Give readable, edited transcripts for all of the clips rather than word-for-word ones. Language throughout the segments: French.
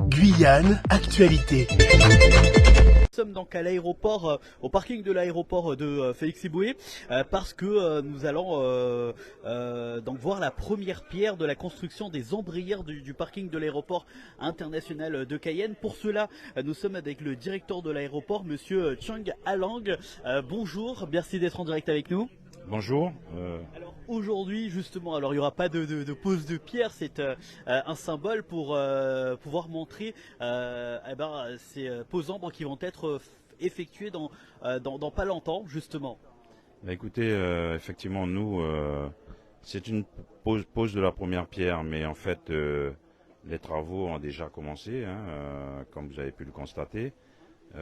Guyane, actualité. Nous sommes donc à l'aéroport, au parking de l'aéroport de Félix-Éboué, parce que nous allons donc voir la première pierre de la construction des ombrières du parking de l'aéroport international de Cayenne. Pour cela, nous sommes avec le directeur de l'aéroport, monsieur Chang Alang. Bonjour, merci d'être en direct avec nous. Bonjour. Alors aujourd'hui justement, alors il n'y aura pas de pose de pierre, c'est un symbole pour pouvoir montrer ces poses ombres qui vont être effectuées dans pas longtemps justement. Bah écoutez, effectivement nous, c'est une pose de la première pierre, mais en fait les travaux ont déjà commencé, hein, comme vous avez pu le constater.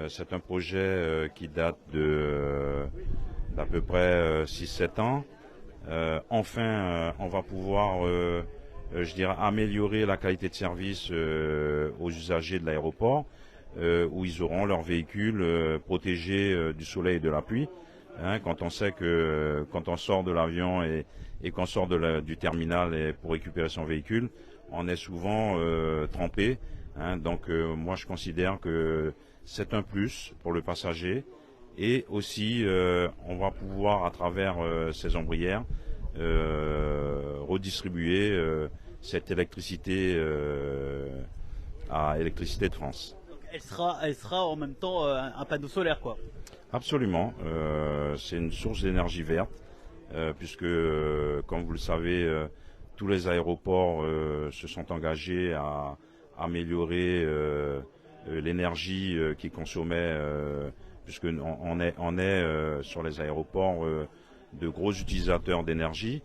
C'est un projet qui date d'à peu près 6-7 ans. Enfin, on va pouvoir, je dirais, améliorer la qualité de service aux usagers de l'aéroport, où ils auront leur véhicule protégé du soleil et de la pluie. Hein, quand on sait que quand on sort de l'avion et qu'on sort du terminal pour récupérer son véhicule, on est souvent trempé. Hein, donc moi je considère que c'est un plus pour le passager. Et aussi, on va pouvoir, à travers ces ombrières, redistribuer cette électricité à Électricité de France. Donc, elle sera en même temps un panneau solaire quoi. Absolument, c'est une source d'énergie verte, puisque, comme vous le savez, tous les aéroports se sont engagés à améliorer l'énergie qu'ils consommaient, puisque on est sur les aéroports de gros utilisateurs d'énergie.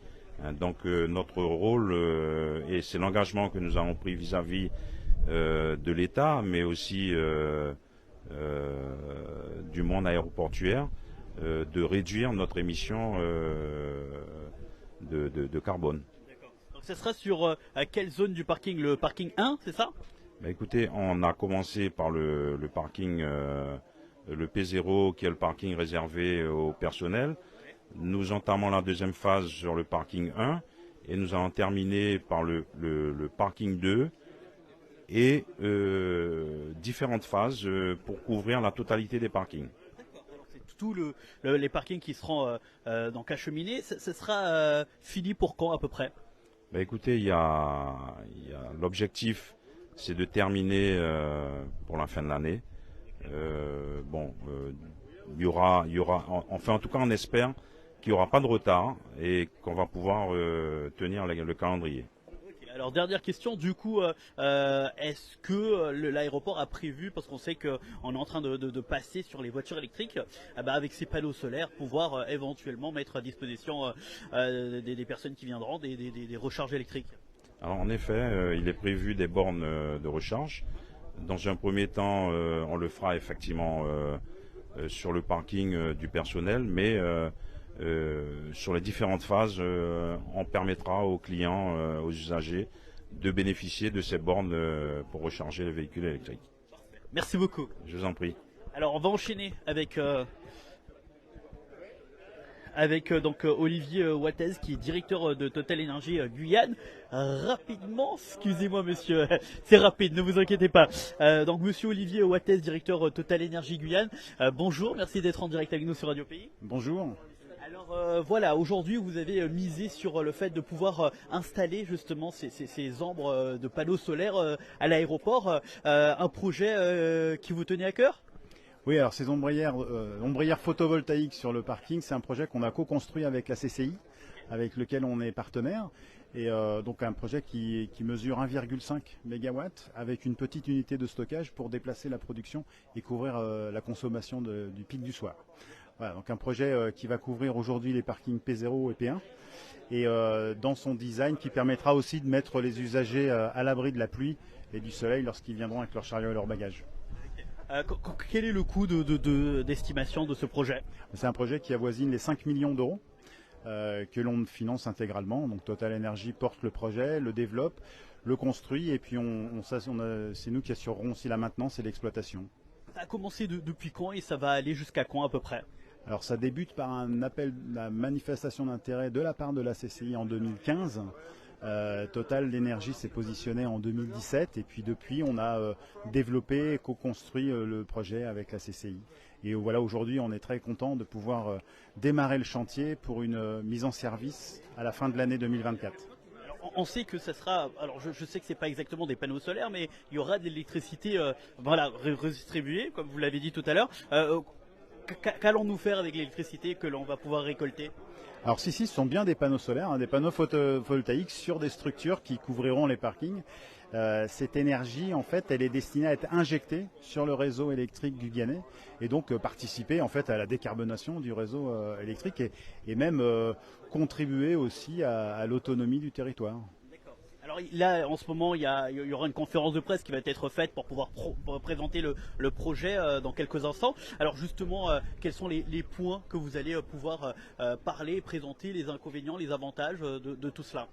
Donc notre rôle, et c'est l'engagement que nous avons pris vis-à-vis de l'État, mais aussi du monde aéroportuaire, de réduire notre émission de carbone. D'accord. Donc ça sera sur quelle zone du parking? Le parking 1, c'est ça? Bah, écoutez, on a commencé par le parking, le P0, qui est le parking réservé au personnel. Nous entamons la deuxième phase sur le parking 1 et nous allons terminer par le parking 2 et différentes phases pour couvrir la totalité des parkings. Alors c'est tous les parkings qui seront donc acheminés. Ce sera fini pour quand à peu près? Bah, écoutez, il y a l'objectif, c'est de terminer pour la fin de l'année. Il y aura, enfin en tout cas on espère qu'il n'y aura pas de retard et qu'on va pouvoir tenir le calendrier. Okay. Alors dernière question, du coup, est-ce que l'aéroport a prévu, parce qu'on sait qu'on est en train de passer sur les voitures électriques, avec ces panneaux solaires, pouvoir éventuellement mettre à disposition des personnes qui viendront des recharges électriques? Alors en effet, il est prévu des bornes de recharge. Dans un premier temps, on le fera effectivement sur le parking du personnel, mais sur les différentes phases, on permettra aux clients, aux usagers, de bénéficier de ces bornes pour recharger les véhicules électriques. Merci beaucoup. Je vous en prie. Alors on va enchaîner avec donc Olivier Wattez qui est directeur de Total Énergie Guyane. Rapidement, excusez-moi monsieur, c'est rapide, ne vous inquiétez pas. Donc monsieur Olivier Wattez, directeur Total Énergie Guyane. Bonjour, merci d'être en direct avec nous sur Radio Pays. Bonjour. Alors voilà, aujourd'hui vous avez misé sur le fait de pouvoir installer justement ces ombres de panneaux solaires à l'aéroport. Un projet qui vous tenait à cœur? Oui, alors ces ombrières photovoltaïques sur le parking, c'est un projet qu'on a co-construit avec la CCI, avec lequel on est partenaire. Et donc un projet qui mesure 1,5 MW avec une petite unité de stockage pour déplacer la production et couvrir la consommation du pic du soir. Voilà, donc un projet qui va couvrir aujourd'hui les parkings P0 et P1 et dans son design qui permettra aussi de mettre les usagers à l'abri de la pluie et du soleil lorsqu'ils viendront avec leur chariot et leur bagage. Quel est le coût d'estimation de ce projet? C'est un projet qui avoisine les 5 millions d'euros que l'on finance intégralement. Donc Total Energy porte le projet, le développe, le construit et puis c'est nous qui assurerons aussi la maintenance et l'exploitation. Ça a commencé depuis quand et ça va aller jusqu'à quand à peu près? Alors ça débute par un appel, la manifestation d'intérêt de la part de la CCI en 2015 Total Energy s'est positionné en 2017 et puis depuis on a développé et co-construit le projet avec la CCI. Et voilà, aujourd'hui on est très content de pouvoir démarrer le chantier pour une mise en service à la fin de l'année 2024. On sait que ça sera, alors je sais que c'est pas exactement des panneaux solaires, mais il y aura de l'électricité redistribuée, comme vous l'avez dit tout à l'heure. Qu'allons-nous faire avec l'électricité que l'on va pouvoir récolter ? Alors ce sont bien des panneaux solaires, des panneaux photovoltaïques sur des structures qui couvriront les parkings. Cette énergie, en fait, elle est destinée à être injectée sur le réseau électrique guyanais et donc participer en fait à la décarbonation du réseau électrique et même contribuer aussi à l'autonomie du territoire. Alors là, en ce moment, il y aura une conférence de presse qui va être faite pour pouvoir présenter le projet dans quelques instants. Alors justement, quels sont les points que vous allez pouvoir parler, présenter, les inconvénients, les avantages de tout cela ?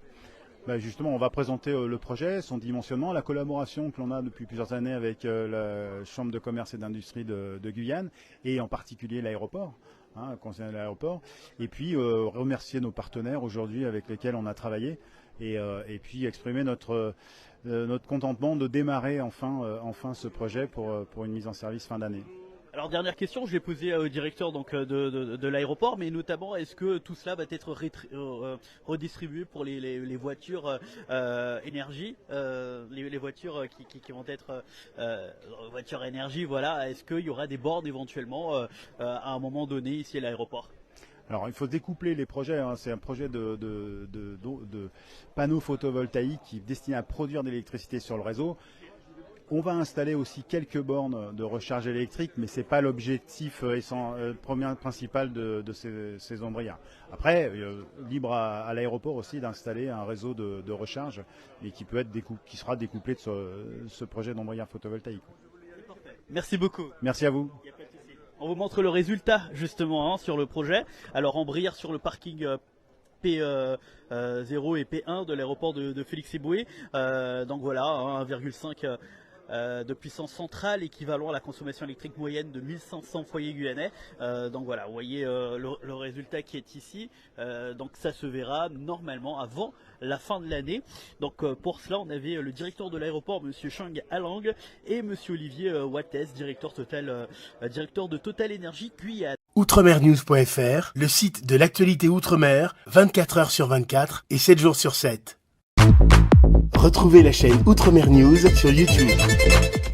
Justement, on va présenter le projet, son dimensionnement, la collaboration que l'on a depuis plusieurs années avec la Chambre de commerce et d'industrie de Guyane et en particulier l'aéroport. Concernant l'aéroport, et puis remercier nos partenaires aujourd'hui avec lesquels on a travaillé et puis exprimer notre contentement de démarrer enfin ce projet pour une mise en service fin d'année. Alors dernière question, je l'ai posée au directeur de l'aéroport, mais notamment est-ce que tout cela va être redistribué pour les voitures énergie, les voitures qui vont être voitures énergie, voilà. Est-ce qu'il y aura des bornes éventuellement à un moment donné ici à l'aéroport ? Alors il faut découpler les projets, c'est un projet de panneaux photovoltaïques qui est destiné à produire de l'électricité sur le réseau. On va installer aussi quelques bornes de recharge électrique, mais ce n'est pas l'objectif principal de ces ombrières. Après, libre à l'aéroport aussi d'installer un réseau de recharge et qui sera découplé de ce projet d'ombrière photovoltaïque. Merci beaucoup. Merci à vous. On vous montre le résultat justement sur le projet. Alors ombrière sur le parking P0 et P1 de l'aéroport de Félix-Éboué. Donc voilà, 1,5 de puissance centrale équivalent à la consommation électrique moyenne de 1500 foyers guyanais. Donc voilà, vous voyez le résultat qui est ici. Donc ça se verra normalement avant la fin de l'année. Donc pour cela, on avait le directeur de l'aéroport, monsieur Chang Alang, et monsieur Olivier Wattès, directeur de Total Energy Guyane. Outremernews.fr, le site de l'actualité Outre-mer, 24 heures sur 24 et 7 jours sur 7. Retrouvez la chaîne Outremer News sur YouTube.